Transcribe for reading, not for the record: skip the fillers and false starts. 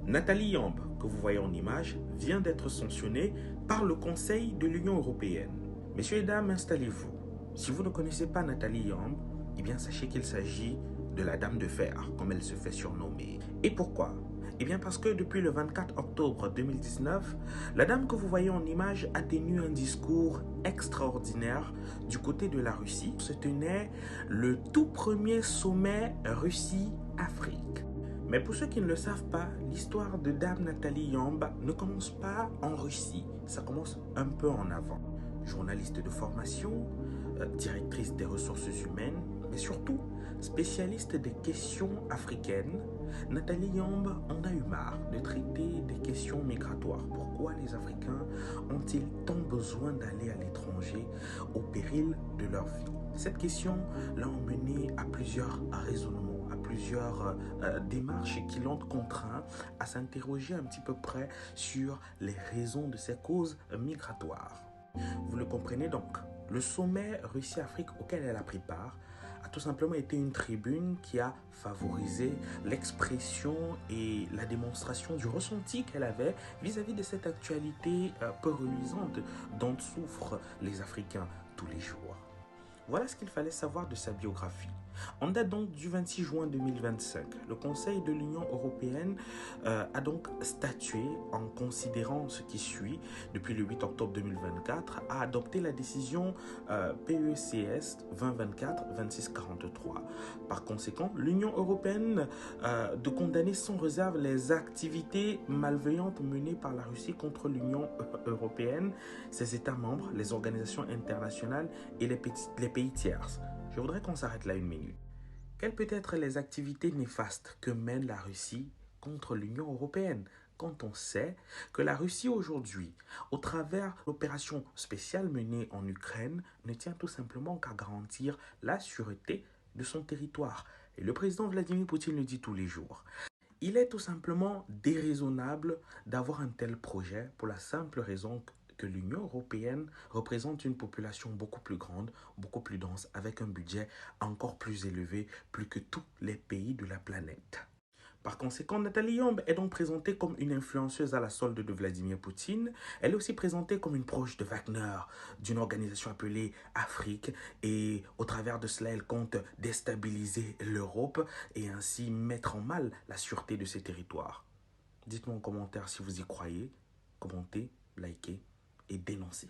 Nathalie Yamb, que vous voyez en image, vient d'être sanctionnée par le Conseil de l'Union européenne. Messieurs et dames, installez-vous. Si vous ne connaissez pas Nathalie Yamb, eh bien sachez qu'il s'agit de la Dame de Fer, comme elle se fait surnommer. Et pourquoi? Eh bien parce que depuis le 24 octobre 2019, la dame que vous voyez en image a tenu un discours extraordinaire du côté de la Russie. Se tenait le tout premier sommet Russie-Afrique. Mais pour ceux qui ne le savent pas, l'histoire de Dame Nathalie Yamb ne commence pas en Russie, ça commence un peu en avant. Journaliste de formation, directrice des ressources humaines, mais surtout spécialiste des questions africaines, Nathalie Yamb en a eu marre de traiter des questions migratoires. Pourquoi les Africains ont-ils tant besoin d'aller à l'étranger au péril de leur vie? Cette question l'a emmené à plusieurs raisonnements, à plusieurs démarches qui l'ont contraint à s'interroger un petit peu près sur les raisons de ces causes migratoires. Vous le comprenez donc, le sommet Russie-Afrique auquel elle a pris part a tout simplement été une tribune qui a favorisé l'expression et la démonstration du ressenti qu'elle avait vis-à-vis de cette actualité peu reluisante dont souffrent les Africains tous les jours. Voilà ce qu'il fallait savoir de sa biographie. En date donc du 26 juin 2025, le Conseil de l'Union européenne a donc statué en considérant ce qui suit depuis le 8 octobre 2024, a adopté la décision PECS 2024-2643. Par conséquent, l'Union européenne de condamner sans réserve les activités malveillantes menées par la Russie contre l'Union européenne, ses États membres, les organisations internationales et les pays tiers. Je voudrais qu'on s'arrête là une minute. Quelles peuvent être les activités néfastes que mène la Russie contre l'Union européenne quand on sait que la Russie aujourd'hui, au travers de l'opération spéciale menée en Ukraine, ne tient tout simplement qu'à garantir la sûreté de son territoire. Et le président Vladimir Poutine le dit tous les jours. Il est tout simplement déraisonnable d'avoir un tel projet pour la simple raison que l'Union européenne représente une population beaucoup plus grande, beaucoup plus dense, avec un budget encore plus élevé, plus que tous les pays de la planète. Par conséquent, Nathalie Yamb est donc présentée comme une influenceuse à la solde de Vladimir Poutine. Elle est aussi présentée comme une proche de Wagner, d'une organisation appelée Afrique. Et au travers de cela, elle compte déstabiliser l'Europe et ainsi mettre en mal la sûreté de ses territoires. Dites-moi en commentaire si vous y croyez. Commentez, likez et dénoncez.